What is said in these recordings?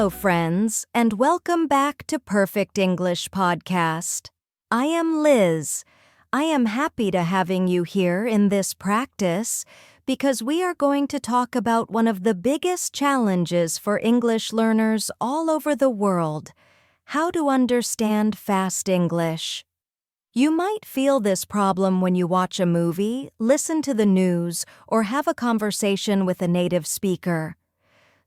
Hello, friends, and welcome back to Perfect English Podcast. I am Liz. I am happy to having you here in this practice because we are going to talk about one of the biggest challenges for English learners all over the world: how to understand fast English. You might feel this problem when you watch a movie, listen to the news, or have a conversation with a native speaker.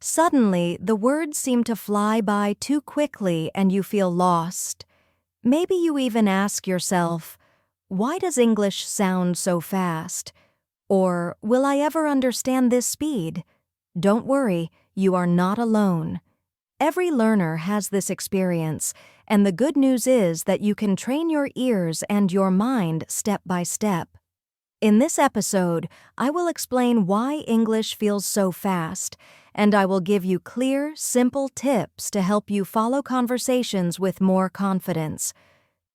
Suddenly, the words seem to fly by too quickly and you feel lost. Maybe you even ask yourself, why does English sound so fast? Or, will I ever understand this speed? Don't worry, you are not alone. Every learner has this experience, and the good news is that you can train your ears and your mind step by step. In this episode, I will explain why English feels so fast, and I will give you clear, simple tips to help you follow conversations with more confidence.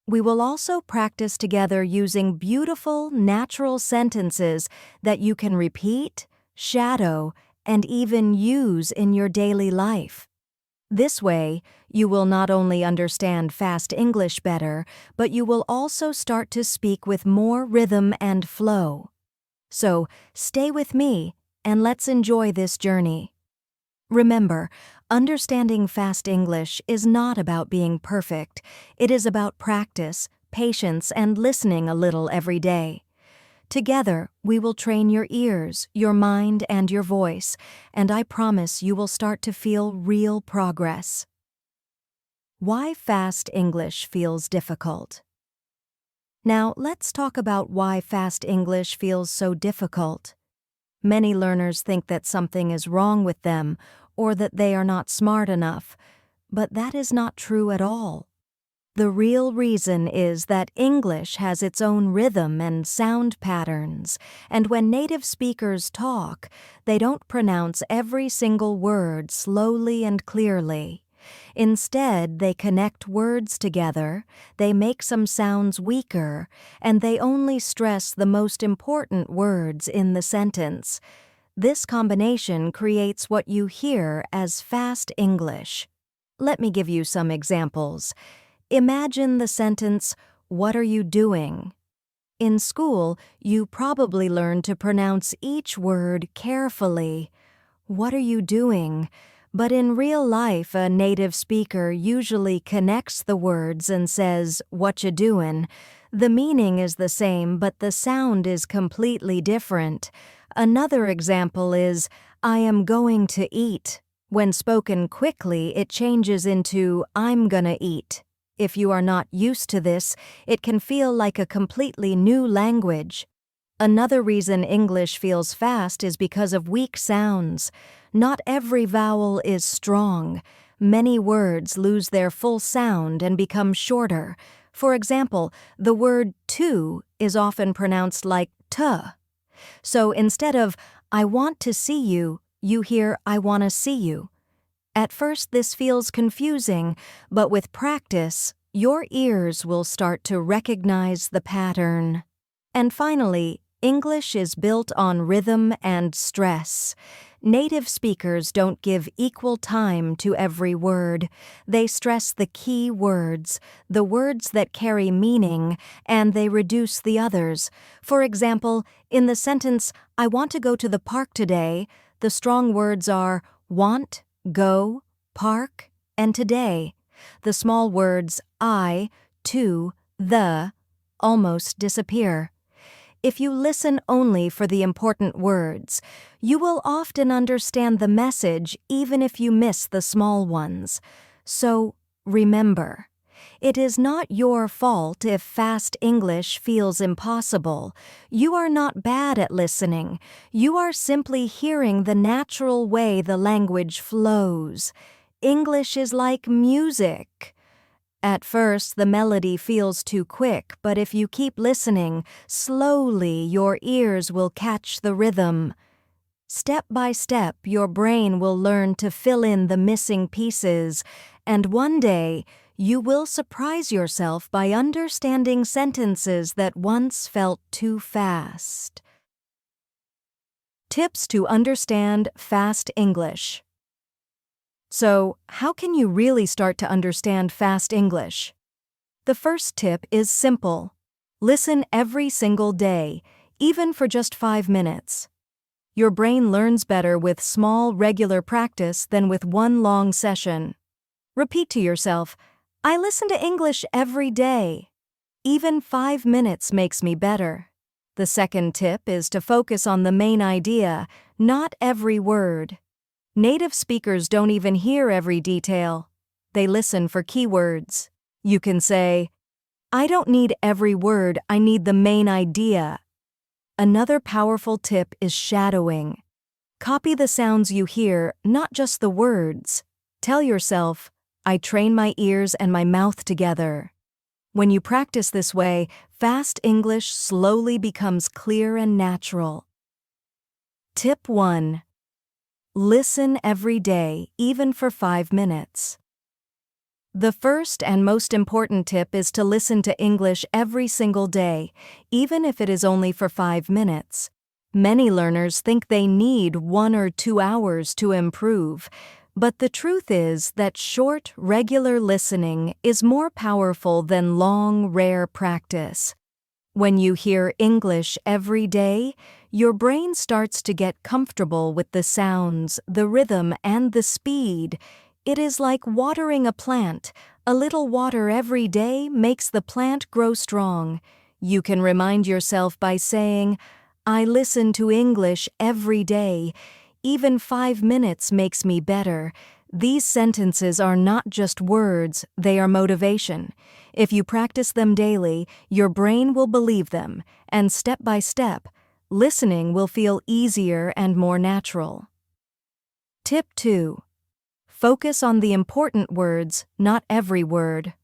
We will also practice together using beautiful, natural sentences that you can repeat, shadow, and even use in your daily life. This way, you will not only understand fast English better, but you will also start to speak with more rhythm and flow. So, stay with me, and let's enjoy this journey. Remember, understanding fast English is not about being perfect. It is about practice, patience, and listening a little every day. Together, we will train your ears, your mind, and your voice, and I promise you will start to feel real progress. Why fast English feels difficult. Now, let's talk about why fast English feels so difficult. Many learners think that something is wrong with them or that they are not smart enough, but that is not true at all. The real reason is that English has its own rhythm and sound patterns, and when native speakers talk, they don't pronounce every single word slowly and clearly. Instead, they connect words together, they make some sounds weaker, and they only stress the most important words in the sentence. This combination creates what you hear as fast English. Let me give you some examples. Imagine the sentence, "What are you doing?" In school, you probably learned to pronounce each word carefully. What are you doing? But in real life, a native speaker usually connects the words and says, "What you doin'?" The meaning is the same, but the sound is completely different. Another example is, "I am going to eat." When spoken quickly, it changes into, "I'm gonna eat." If you are not used to this, it can feel like a completely new language. Another reason English feels fast is because of weak sounds. Not every vowel is strong. Many words lose their full sound and become shorter. For example, the word to is often pronounced like t. So instead of "I want to see you," you hear "I want to see you." At first, this feels confusing, but with practice, your ears will start to recognize the pattern. And finally, English is built on rhythm and stress. Native speakers don't give equal time to every word. They stress the key words, the words that carry meaning, and they reduce the others. For example, in the sentence, "I want to go to the park today," the strong words are want, go, park, and today. The small words I, to, the almost disappear. If you listen only for the important words, you will often understand the message even if you miss the small ones. So, remember, it is not your fault if fast English feels impossible. You are not bad at listening. You are simply hearing the natural way the language flows. English is like music. At first, the melody feels too quick, but if you keep listening, slowly your ears will catch the rhythm. Step by step, your brain will learn to fill in the missing pieces, and one day, you will surprise yourself by understanding sentences that once felt too fast. Tips to understand fast English. So, how can you really start to understand fast English? The first tip is simple. Listen every single day, even for just 5 minutes. Your brain learns better with small, regular practice than with one long session. Repeat to yourself, I listen to English every day. Even 5 minutes makes me better. The second tip is to focus on the main idea, not every word. Native speakers don't even hear every detail. They listen for keywords. You can say, I don't need every word, I need the main idea. Another powerful tip is shadowing. Copy the sounds you hear, not just the words. Tell yourself, I train my ears and my mouth together. When you practice this way, fast English slowly becomes clear and natural. Tip 1. Listen every day, even for 5 minutes. The first and most important tip is to listen to English every single day, even if it is only for 5 minutes. Many learners think they need 1 or 2 hours to improve, but the truth is that short, regular listening is more powerful than long, rare practice. When you hear English every day, your brain starts to get comfortable with the sounds, the rhythm, and the speed. It is like watering a plant. A little water every day makes the plant grow strong. You can remind yourself by saying, I listen to English every day. Even 5 minutes makes me better. These sentences are not just words, they are motivation. If you practice them daily, your brain will believe them, and step by step, listening will feel easier and more natural. Tip 2. Focus on the important words, not every word.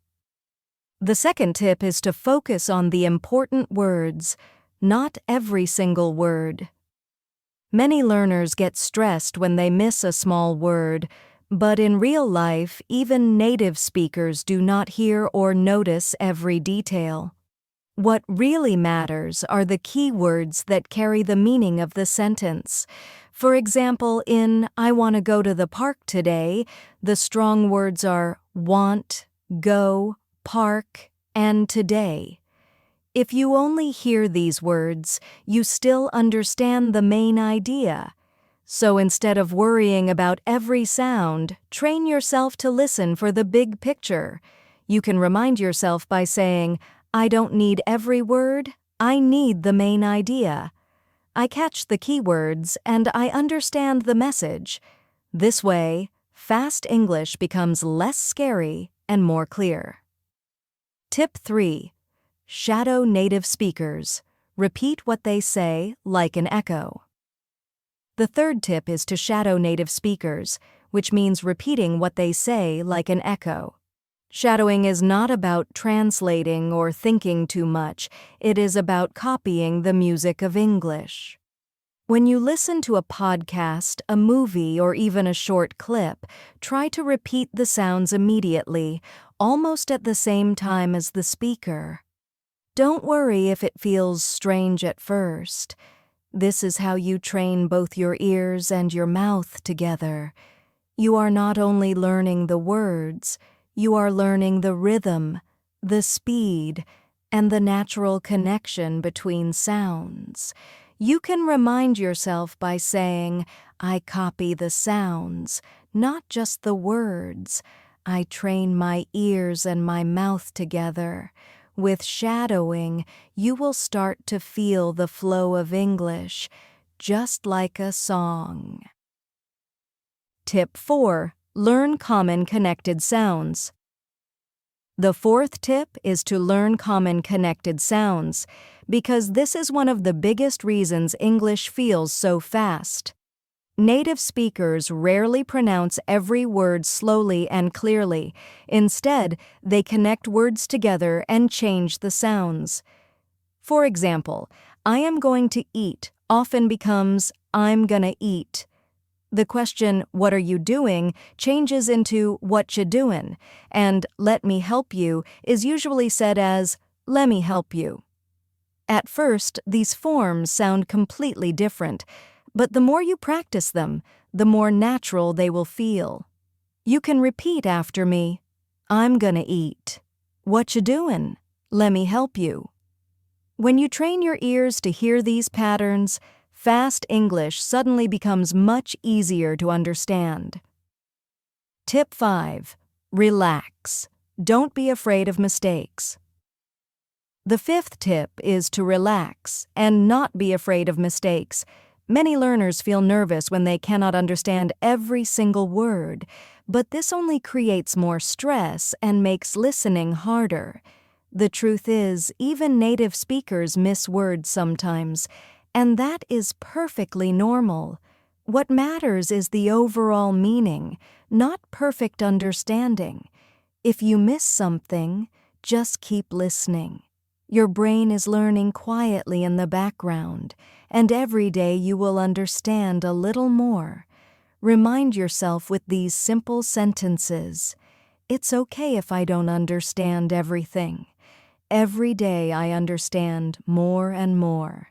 The second tip is to focus on the important words, not every single word. Many learners get stressed when they miss a small word, but in real life, even native speakers do not hear or notice every detail. What really matters are the key words that carry the meaning of the sentence. For example, in I want to go to the park today, the strong words are want, go, park, and today. If you only hear these words, you still understand the main idea. So instead of worrying about every sound, train yourself to listen for the big picture. You can remind yourself by saying, I don't need every word, I need the main idea. I catch the keywords and I understand the message. This way, fast English becomes less scary and more clear. Tip 3. Shadow native speakers. Repeat what they say like an echo. The third tip is to shadow native speakers, which means repeating what they say like an echo. Shadowing is not about translating or thinking too much, it is about copying the music of English. When you listen to a podcast, a movie, or even a short clip, try to repeat the sounds immediately, almost at the same time as the speaker. Don't worry if it feels strange at first. This is how you train both your ears and your mouth together. You are not only learning the words, you are learning the rhythm, the speed, and the natural connection between sounds. You can remind yourself by saying, I copy the sounds, not just the words. I train my ears and my mouth together. With shadowing, you will start to feel the flow of English, just like a song. Tip 4. Learn common connected sounds. The fourth tip is to learn common connected sounds, because this is one of the biggest reasons English feels so fast. Native speakers rarely pronounce every word slowly and clearly. Instead, they connect words together and change the sounds. For example, I am going to eat often becomes I'm gonna eat. The question, what are you doing, changes into what you doin', and let me help you is usually said as lemme help you. At first, these forms sound completely different, but the more you practice them, the more natural they will feel. You can repeat after me. I'm gonna eat. What you doing? Let me help you. When you train your ears to hear these patterns, fast English suddenly becomes much easier to understand. Tip 5. Relax. Don't be afraid of mistakes. The fifth tip is to relax and not be afraid of mistakes. Many learners feel nervous when they cannot understand every single word, but this only creates more stress and makes listening harder. The truth is, even native speakers miss words sometimes, and that is perfectly normal. What matters is the overall meaning, not perfect understanding. If you miss something, just keep listening. Your brain is learning quietly in the background, and every day you will understand a little more. Remind yourself with these simple sentences. It's okay if I don't understand everything. Every day I understand more and more.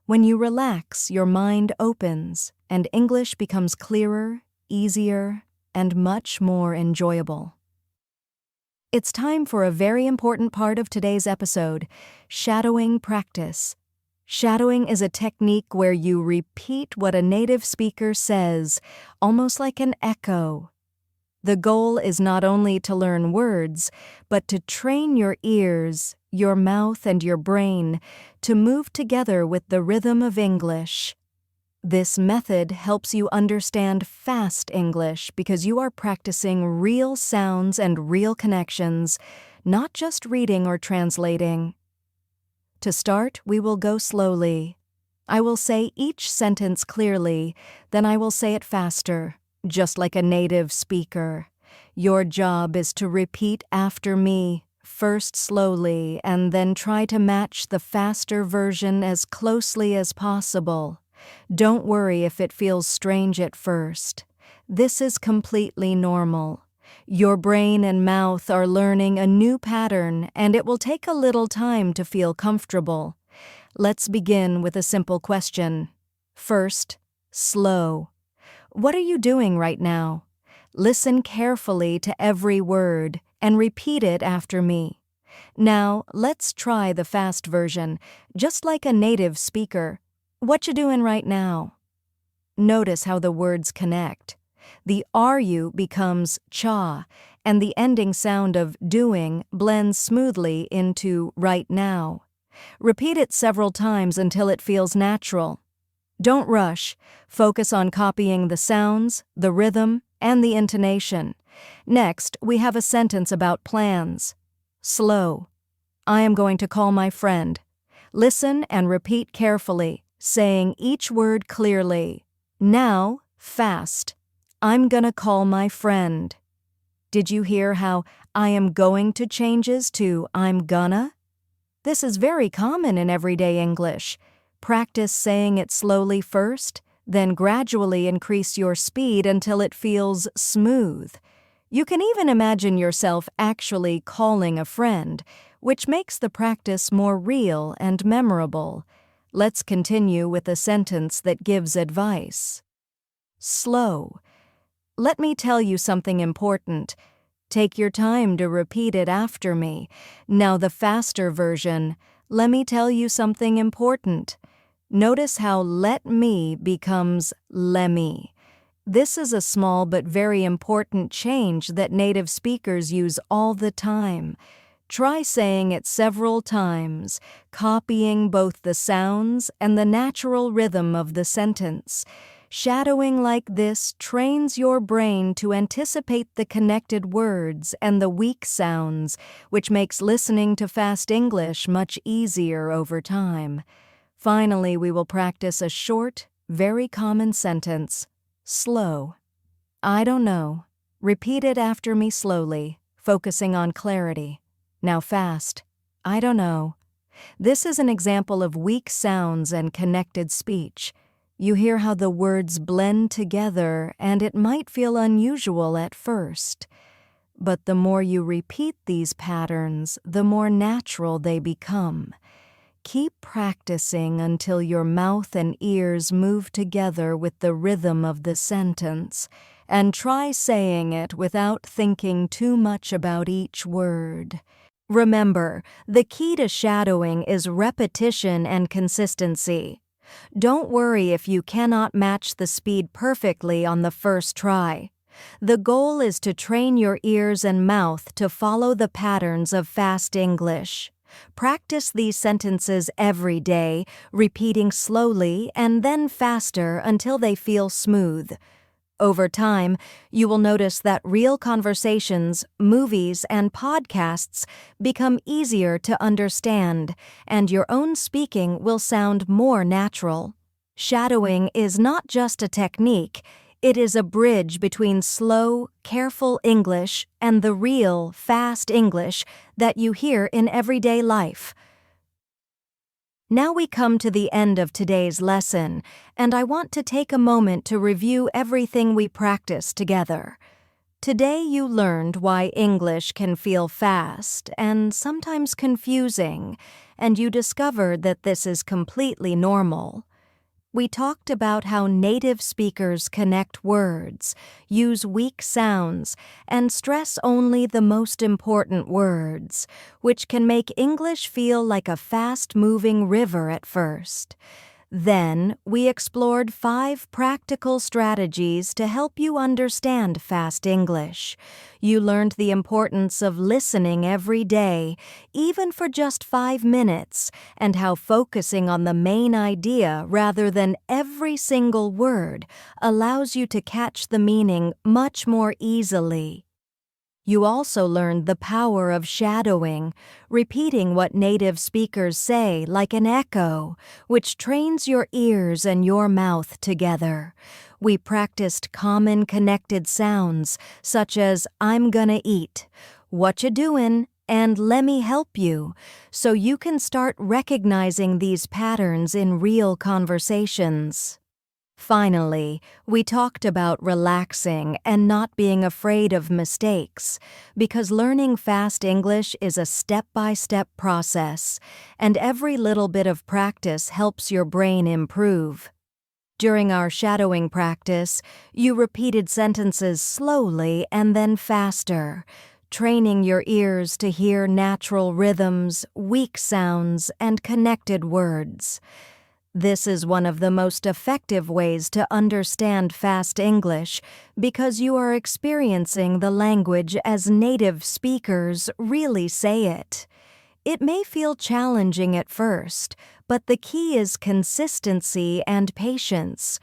When you relax, your mind opens, and English becomes clearer, easier, and much more enjoyable. It's time for a very important part of today's episode, shadowing practice. Shadowing is a technique where you repeat what a native speaker says, almost like an echo. The goal is not only to learn words, but to train your ears, your mouth, and your brain to move together with the rhythm of English. This method helps you understand fast English because you are practicing real sounds and real connections, not just reading or translating. To start, we will go slowly. I will say each sentence clearly, then I will say it faster, just like a native speaker. Your job is to repeat after me, first slowly, and then try to match the faster version as closely as possible. Don't worry if it feels strange at first. This is completely normal. Your brain and mouth are learning a new pattern, and it will take a little time to feel comfortable. Let's begin with a simple question. First, slow. What are you doing right now? Listen carefully to every word and repeat it after me. Now, let's try the fast version, just like a native speaker. What you doing right now? Notice how the words connect. The "are-you" becomes "cha," and the ending sound of "doing" blends smoothly into "right now." Repeat it several times until it feels natural. Don't rush. Focus on copying the sounds, the rhythm, and the intonation. Next, we have a sentence about plans. Slow. I am going to call my friend. Listen and repeat carefully, saying each word clearly. Now, fast. I'm gonna call my friend. Did you hear how I am going to changes to I'm gonna? This is very common in everyday English. Practice saying it slowly first, then gradually increase your speed until it feels smooth. You can even imagine yourself actually calling a friend, which makes the practice more real and memorable. Let's continue with a sentence that gives advice. Slow. Let me tell you something important. Take your time to repeat it after me. Now the faster version. Let me tell you something important. Notice how let me becomes lemme. This is a small but very important change that native speakers use all the time. Try saying it several times, copying both the sounds and the natural rhythm of the sentence. Shadowing like this trains your brain to anticipate the connected words and the weak sounds, which makes listening to fast English much easier over time. Finally, we will practice a short, very common sentence. Slow. I don't know. Repeat it after me slowly, focusing on clarity. Now fast. I don't know. This is an example of weak sounds and connected speech. You hear how the words blend together, and it might feel unusual at first. But the more you repeat these patterns, the more natural they become. Keep practicing until your mouth and ears move together with the rhythm of the sentence, and try saying it without thinking too much about each word. Remember, the key to shadowing is repetition and consistency. Don't worry if you cannot match the speed perfectly on the first try. The goal is to train your ears and mouth to follow the patterns of fast English. Practice these sentences every day, repeating slowly and then faster until they feel smooth. Over time, you will notice that real conversations, movies, and podcasts become easier to understand, and your own speaking will sound more natural. Shadowing is not just a technique, it is a bridge between slow, careful English and the real, fast English that you hear in everyday life. Now we come to the end of today's lesson, and I want to take a moment to review everything we practiced together. Today you learned why English can feel fast and sometimes confusing, and you discovered that this is completely normal. We talked about how native speakers connect words, use weak sounds, and stress only the most important words, which can make English feel like a fast-moving river at first. Then, we explored 5 practical strategies to help you understand fast English. You learned the importance of listening every day, even for just 5 minutes, and how focusing on the main idea rather than every single word allows you to catch the meaning much more easily. You also learned the power of shadowing, repeating what native speakers say like an echo, which trains your ears and your mouth together. We practiced common connected sounds, such as I'm gonna eat, what you doin', and lemme help you, so you can start recognizing these patterns in real conversations. Finally, we talked about relaxing and not being afraid of mistakes, because learning fast English is a step-by-step process, and every little bit of practice helps your brain improve. During our shadowing practice, you repeated sentences slowly and then faster, training your ears to hear natural rhythms, weak sounds, and connected words. This is one of the most effective ways to understand fast English because you are experiencing the language as native speakers really say it. It may feel challenging at first, but the key is consistency and patience.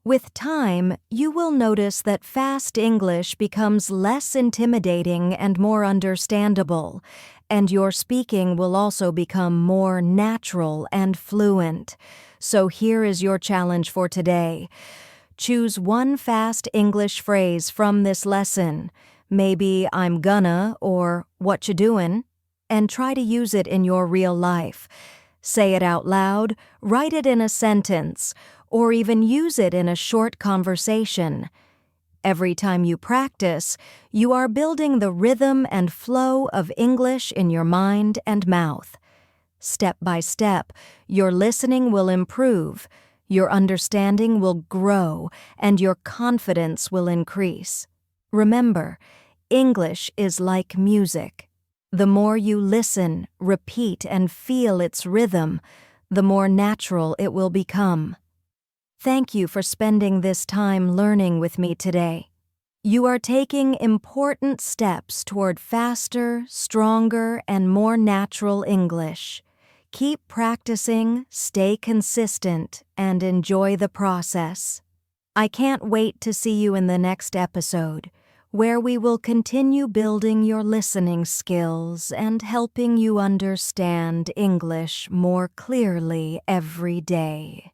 With time, you will notice that fast English becomes less intimidating and more understandable, and your speaking will also become more natural and fluent. So here is your challenge for today. Choose one fast English phrase from this lesson, maybe I'm gonna or what you doin', and try to use it in your real life. Say it out loud, write it in a sentence, or even use it in a short conversation. Every time you practice, you are building the rhythm and flow of English in your mind and mouth. Step by step, your listening will improve, your understanding will grow, and your confidence will increase. Remember, English is like music. The more you listen, repeat, and feel its rhythm, the more natural it will become. Thank you for spending this time learning with me today. You are taking important steps toward faster, stronger, and more natural English. Keep practicing, stay consistent, and enjoy the process. I can't wait to see you in the next episode, where we will continue building your listening skills and helping you understand English more clearly every day.